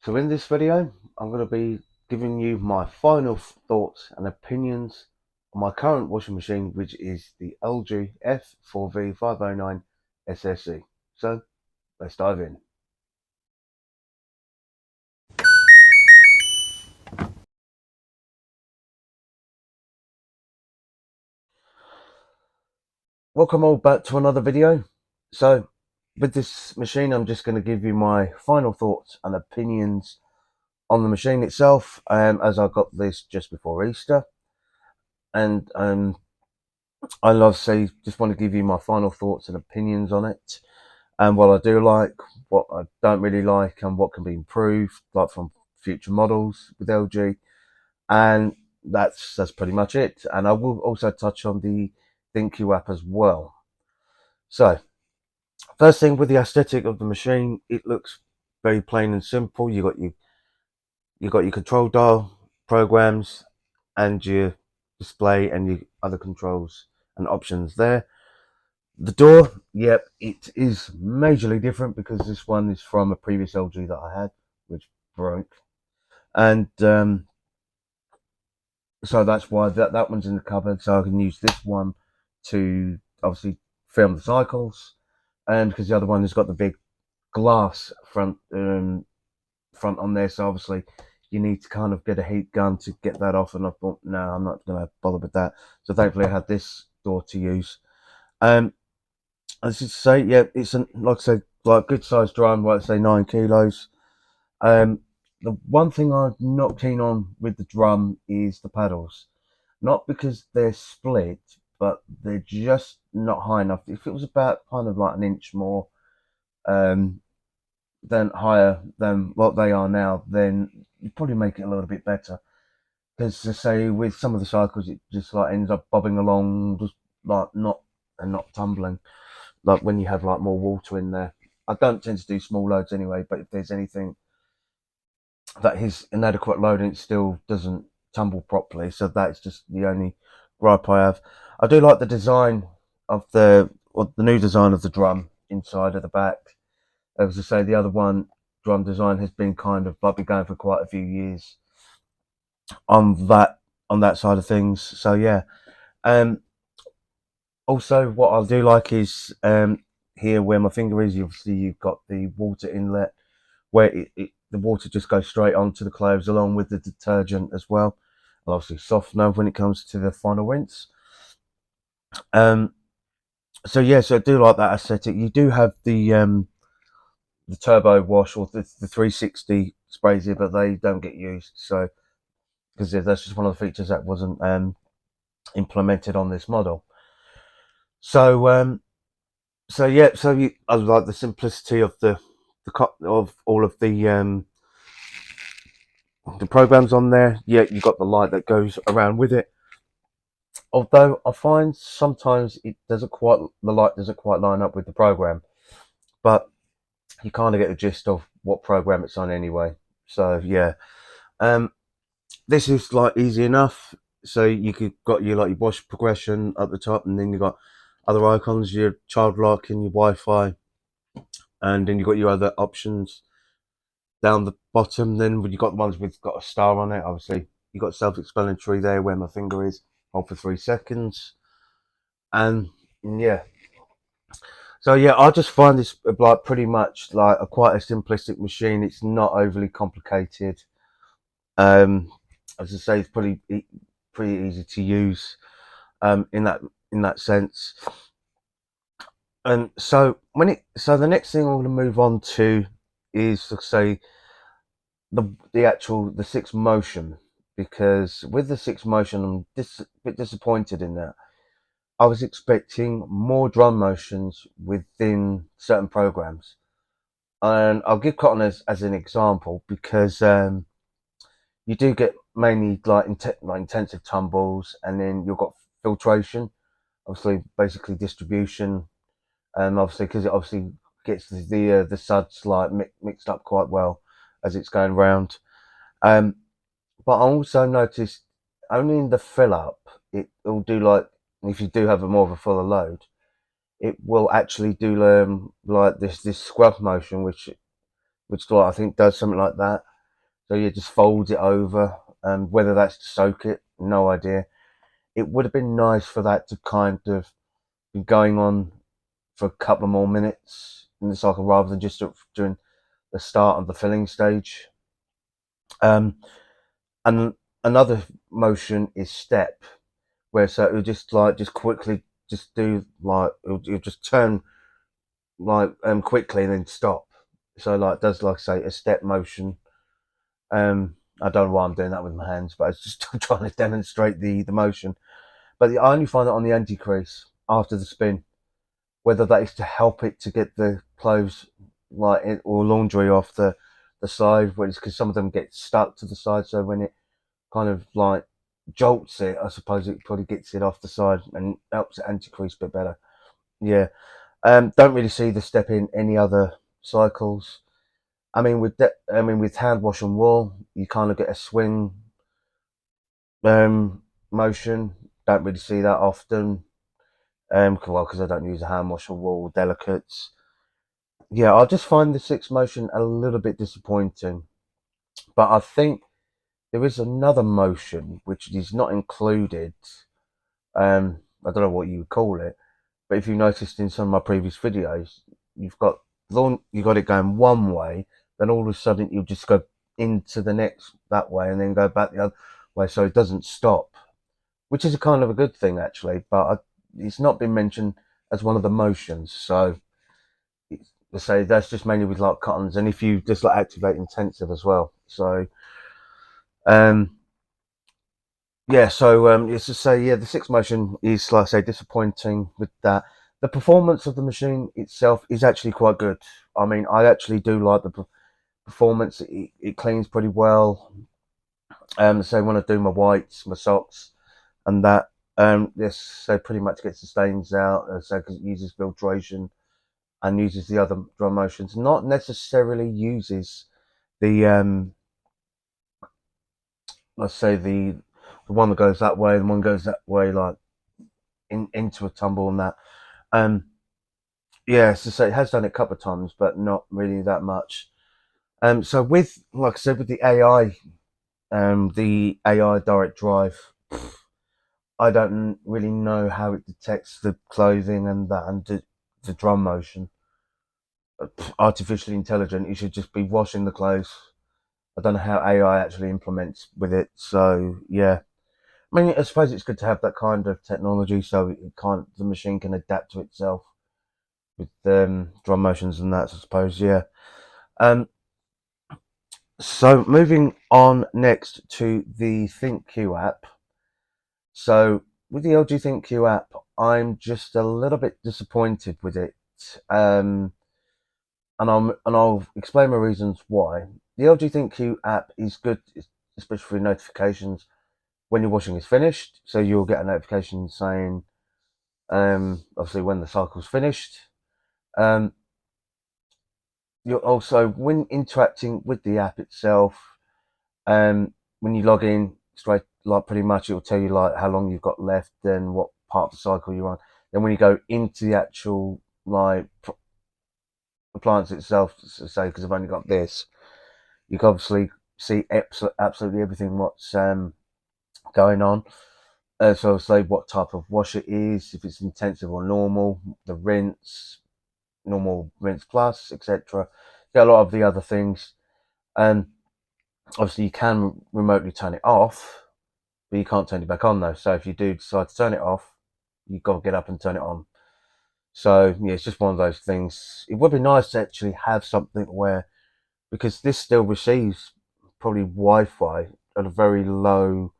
So in this video, I'm going to be giving you my final thoughts and opinions on my current washing machine, which is the LG F4V509SSE. So let's dive in. Welcome all back to another video. So with this machine, I'm just going to give you my final thoughts and opinions on the machine itself, as I got this just before Easter. And I just want to give you my final thoughts and opinions on it, and what I do like, what I don't really like, and what can be improved, like from future models with LG. And that's pretty much it. And I will also touch on the ThinQ App as well. So first thing, with the aesthetic of the machine, it looks very plain and simple. You got your control dial, programs, and your display and your other controls and options there. The door, yep, it is majorly different because this one is from a previous LG that I had, which broke. And so that's why that one's in the cupboard, so I can use this one to obviously film the cycles. And because the other one has got the big glass front on there, so obviously you need to kind of get a heat gun to get that off, and I thought, no, I'm not going to bother with that. So thankfully I had this door to use. I should say, yeah, it's like I said, like good sized drum, like say 9 kilos. The one thing I'm not keen on with the drum is the paddles, not because they're split, but they're just not high enough. If it was about kind of like an inch more, then higher than what they are now, then you'd probably make it a little bit better. Because to say with some of the cycles, it just like ends up bobbing along, just like not tumbling. Like when you have like more water in there. I don't tend to do small loads anyway, but if there's anything that is inadequate loading, it still doesn't tumble properly. So that's just the only gripe I have. I do like the design of the new design of the drum inside of the back. As I say, the other one drum design has been kind of, I've been going for quite a few years on that side of things. So yeah. Also, what I do like is here where my finger is, obviously you've got the water inlet where the water just goes straight onto the clothes along with the detergent as well. And obviously softener when it comes to the final rinse. So yeah, so I do like that aesthetic. You do have the turbo wash or the 360 sprays here, but they don't get used. So because that's just one of the features that wasn't implemented on this model. So yeah, I like the simplicity of of all of the programs on there. Yeah, you got the light that goes around with it. Although I find sometimes the light doesn't quite line up with the program, but you kind of get the gist of what program it's on anyway. So yeah, this is like easy enough. So you could got your wash progression at the top, and then you got other icons, your child lock and your Wi-Fi, and then you got your other options down the bottom. Then you got the ones with got a star on it. Obviously, you got self-explanatory there where my finger is. Hold for 3 seconds, and yeah. So yeah, I just find this like pretty much like quite a simplistic machine. It's not overly complicated. Um, as I say, it's pretty easy to use. In that sense. And so the next thing I'm going to move on to is to say the 6 motion, because with the 6 motion I'm a bit disappointed in that. I was expecting more drum motions within certain programs, and I'll give Cotton as an example because you do get mainly like intensive tumbles, and then you've got filtration, obviously basically distribution, and obviously because it obviously gets the suds like mixed up quite well as it's going round. But I also noticed only in the fill up it will do like, if you do have a more of a fuller load, it will actually do like this scrub motion, which like, I think does something like that. So yeah, just folds it over, and whether that's to soak it, no idea. It would have been nice for that to kind of be going on for a couple of more minutes in the cycle rather than just during the start of the filling stage. Um, and another motion is step, where so it'll just just quickly just do it'll just turn quickly and then stop. So it does like say a step motion. I don't know why I'm doing that with my hands, but it's just trying to demonstrate the motion. But I only find it on the anti-crease after the spin, whether that is to help it to get the clothes or laundry off the side, because some of them get stuck to the side. So when it kind of jolts it, I suppose it probably gets it off the side and helps it anti-crease a bit better. Yeah. Don't really see the step in any other cycles. I mean, with hand wash and wool, you kind of get a swing motion. Don't really see that often. Well, because I don't use a hand wash or wool delicates. Yeah, I just find the six motion a little bit disappointing. But I think there is another motion which is not included. I don't know what you would call it, but if you noticed in some of my previous videos, you've got you got it going one way, then all of a sudden you just go into the next that way and then go back the other way, so it doesn't stop, which is a kind of a good thing actually. But it's not been mentioned as one of the motions, so let's say that's just mainly with like cottons, and if you just activate intensive as well. So um, yeah, so it's to say, yeah, the six motion is, like I say, disappointing with that. The performance of the machine itself is actually quite good. I mean, I actually do like the performance. It cleans pretty well. So when I do my whites, my socks, and that, yes, so pretty much gets the stains out. So because it uses filtration and uses the other drum motions, not necessarily uses the let's say the one that goes that way and one goes that way, like into a tumble and that. Um, yeah, so it has done it a couple of times, but not really that much. So with, like I said, with the AI direct drive, I don't really know how it detects the clothing and that and the drum motion. Artificially intelligent, you should just be washing the clothes. I don't know how AI actually implements with it. So yeah, I mean, I suppose it's good to have that kind of technology, so the machine can adapt to itself with drum motions and that. I suppose, yeah. Um, so moving on next to the ThinQ app. So with the LG ThinQ app, I'm just a little bit disappointed with it, um, and I'll explain my reasons why. The LG ThinQ app is good, especially for notifications when your washing is finished. So you'll get a notification saying, obviously when the cycle's finished. Um, you're also, when interacting with the app itself, when you log in straight, like pretty much it'll tell you like how long you've got left and what part of the cycle you're on. Then when you go into the actual appliance itself, so say because I've only got this, you can obviously see absolutely everything what's going on. So I'll say what type of wash it is, if it's intensive or normal, the rinse, normal rinse plus, etc. Get a lot of the other things, and obviously you can remotely turn it off, but you can't turn it back on though. So if you do decide to turn it off, you've got to get up and turn it on. So yeah, it's just one of those things. It would be nice to actually have something where, because this still receives probably Wi-Fi at a very low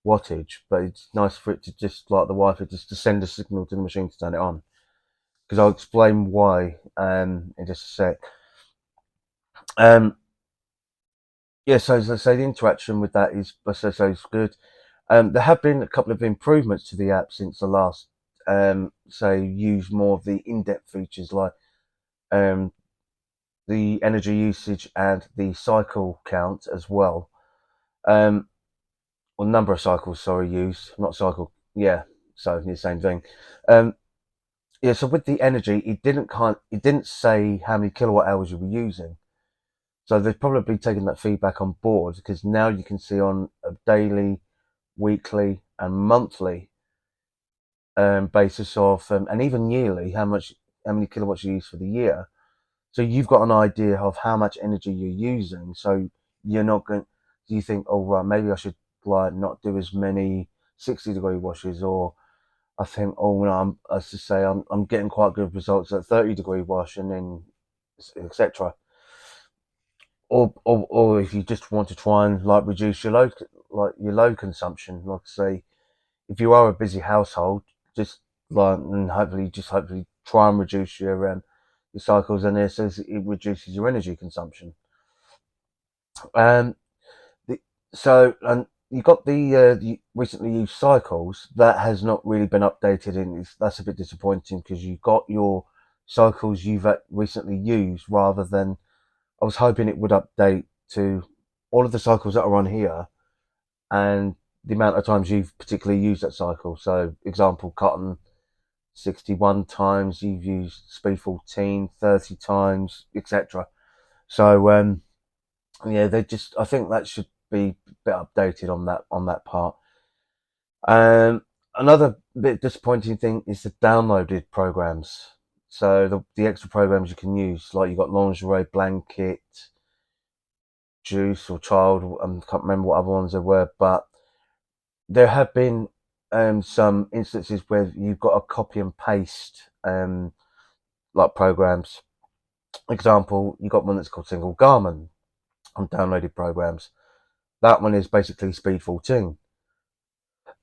wattage, but it's nice for it to just like the Wi-Fi just to send a signal to the machine to turn it on. Because I'll explain why in just a sec. Um, yeah, so as I say, the interaction with that is is good. There have been a couple of improvements to the app since the last, say, use more of the in-depth features like um, the energy usage and the cycle count as well. Or number of cycles, sorry, used, not cycle. Yeah, so the same thing. Um, yeah, so with the energy, it didn't say how many kilowatt hours you were using. So they've probably taken that feedback on board, because now you can see on a daily, weekly, and monthly basis of, and even yearly, how many kilowatts you use for the year. So you've got an idea of how much energy you're using. So you're not going. Do you think, oh right, maybe I should like not do as many 60-degree washes, or I think, oh no, as to say, I'm getting quite good results at 30-degree wash, and then etc. Or if you just want to try and like reduce your load consumption, like say, if you are a busy household, just like, and hopefully try and reduce your cycles, and it says it reduces your energy consumption. Um, the, and you got the recently used cycles that has not really been updated, and that's a bit disappointing, because you've got your cycles you've recently used, rather than, I was hoping it would update to all of the cycles that are on here and the amount of times you've particularly used that cycle. So, example, cotton 61 times, you've used speed 14 30 times, etc. So, yeah, I think that should be a bit updated on that part. Another bit disappointing thing is the downloaded programs. So the extra programs you can use, like you got lingerie, blanket, juice, or child. I can't remember what other ones there were, but there have been some instances where you've got to copy and paste like programs. Example, you got one that's called Single Garment on downloaded programs. That one is basically speed 14.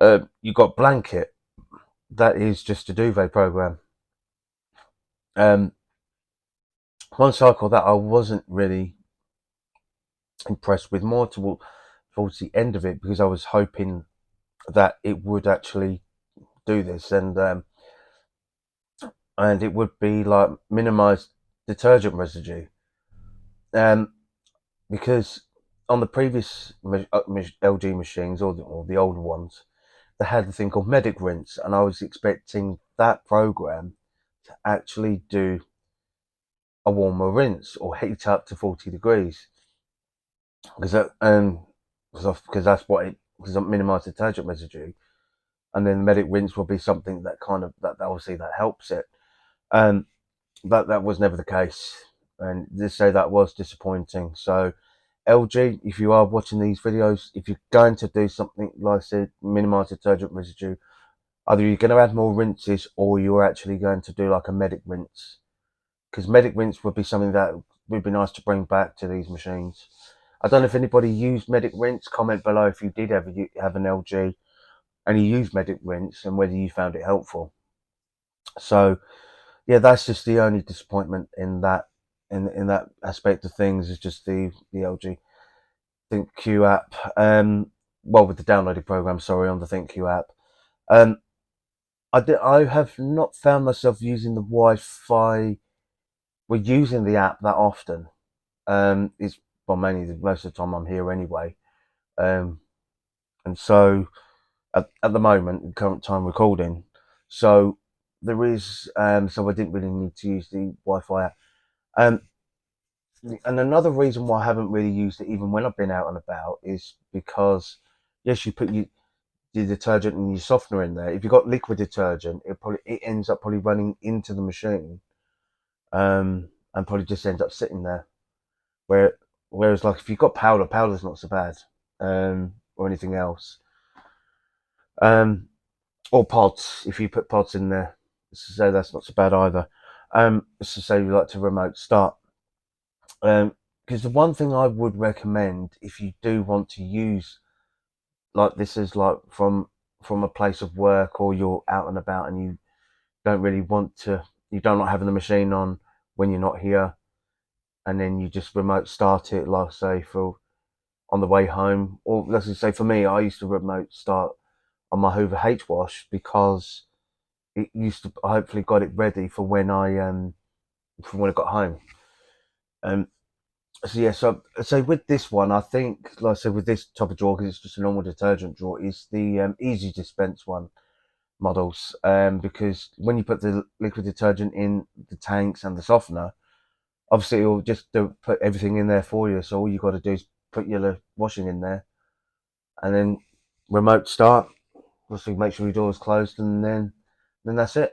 You got Blanket, that is just a duvet program. Um, One cycle that I wasn't really impressed with, more towards the end of it, because I was hoping that it would actually do this, and it would be like minimize detergent residue. Because on the previous LG machines, or the older ones, they had a thing called Medic Rinse, and I was expecting that program to actually do a warmer rinse or heat up to 40 degrees, because that's what because it minimize detergent residue, and then the Medic Rinse will be something that kind of that obviously that helps it. Um, but that was never the case, and just say that was disappointing. So LG, if you are watching these videos, if you're going to do something like I said, minimize detergent residue, either you're going to add more rinses, or you're actually going to do like a Medic Rinse, because Medic Rinse would be something that would be nice to bring back to these machines. I don't know if anybody used Medic Rinse. Comment below if you did ever have an LG and you used Medic Rinse, and whether you found it helpful. So yeah, that's just the only disappointment in that aspect of things, is just the LG ThinQ app. Well, with the downloaded program, sorry, on the ThinQ app. Um, I have not found myself using the Wi-Fi. We're using the app that often. It's well, mainly most of the time I'm here anyway. Um, and so at the moment, current time recording, so there is. So I didn't really need to use the Wi-Fi app. Um, and another reason why I haven't really used it, even when I've been out and about, is because yes, you put your detergent and your softener in there. If you've got liquid detergent, it ends up probably running into the machine, and probably just ends up sitting there. Whereas like if you've got powder's not so bad, or anything else, um, or pods. If you put pods in there, so that's not so bad either. So say you like to remote start. Because the one thing I would recommend, if you do want to use like this, is like from a place of work, or you're out and about and you don't really want to, you don't like having the machine on when you're not here, and then you just remote start it, like say for on the way home. Or let's just say for me, I used to remote start on my Hoover H wash, because it used to, I hopefully got it ready for when I got home. Um, so yeah, so with this one, I think, like I said, with this type of drawer, because it's just a normal detergent drawer, is the easy dispense one models. Because when you put the liquid detergent in the tanks and the softener, Obviously it'll just put everything in there for you. So all you got to do is put your washing in there, and then remote start. Obviously make sure your door's closed, and then that's it.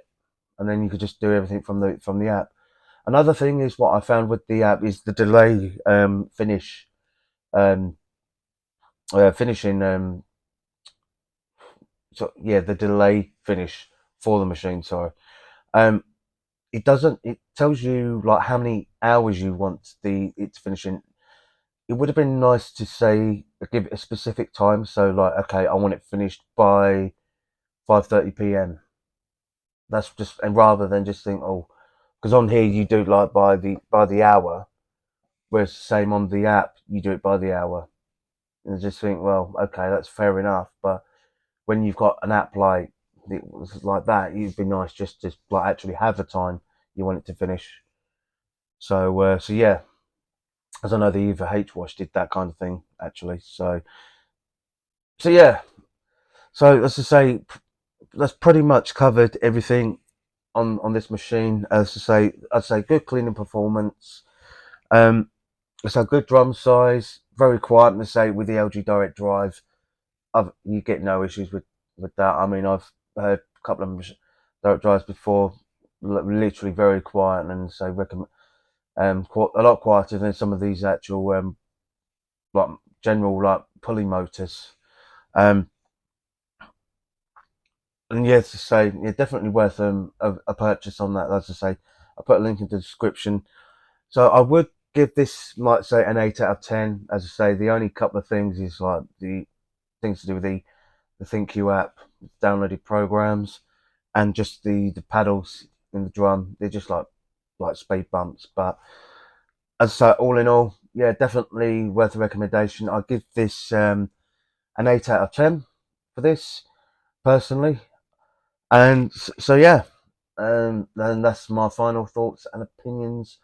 And then you could just do everything from the app. Another thing is what I found with the app is the delay finish um, finishing so yeah, the delay finish for the machine. Sorry, um, it doesn't. It tells you like how many hours you want it's finishing. It would have been nice to say give it a specific time. So like, okay, I want it finished by 5:30 p.m. That's just, and rather than just think, oh, because on here you do it like by the hour, whereas same on the app you do it by the hour. And I just think, well, okay, that's fair enough, but when you've got an app like that, it'd be nice just to like actually have a time you want it to finish. So yeah, as I know the Eva H Wash did that kind of thing actually. So yeah, so as I say, that's pretty much covered everything on this machine. As I say, I'd say good cleaning performance. It's a good drum size, very quiet. And I say with the LG Direct Drive, you get no issues with that. I mean, I've heard a couple of direct drives before, literally very quiet, and so recommend a lot quieter than some of these actual like general like pulley motors. Um, and yeah, to say, yeah, definitely worth a purchase on that. As I say, I put a link in the description. So I would give this, like say, an 8 out of 10. As I say, the only couple of things is like the things to do with the ThinQ app, downloaded programs, and just the paddles in the drum. They're just like speed bumps. But as I say, all in all, yeah, definitely worth a recommendation. I give this an 8 out of 10 for this personally. And so yeah, and that's my final thoughts and opinions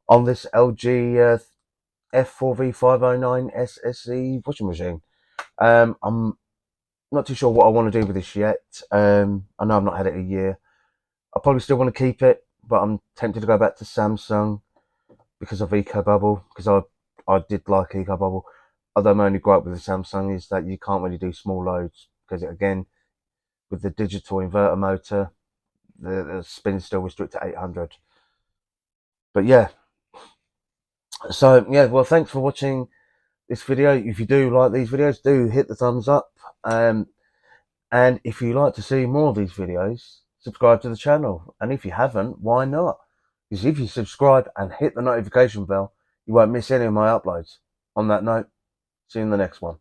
on this LG F4V509SSE washing machine. I'm not too sure what I want to do with this yet. I know I've not had it a year. I probably still want to keep it, but I'm tempted to go back to Samsung because of EcoBubble. Because I did like EcoBubble. Although my only gripe with the Samsung is that you can't really do small loads because again, with the digital inverter motor, the spin's still restricted to 800. But yeah, so yeah, well, thanks for watching this video. If you do like these videos, do hit the thumbs up. And if you like to see more of these videos, subscribe to the channel. And if you haven't, why not? Because if you subscribe and hit the notification bell, you won't miss any of my uploads. On that note, see you in the next one.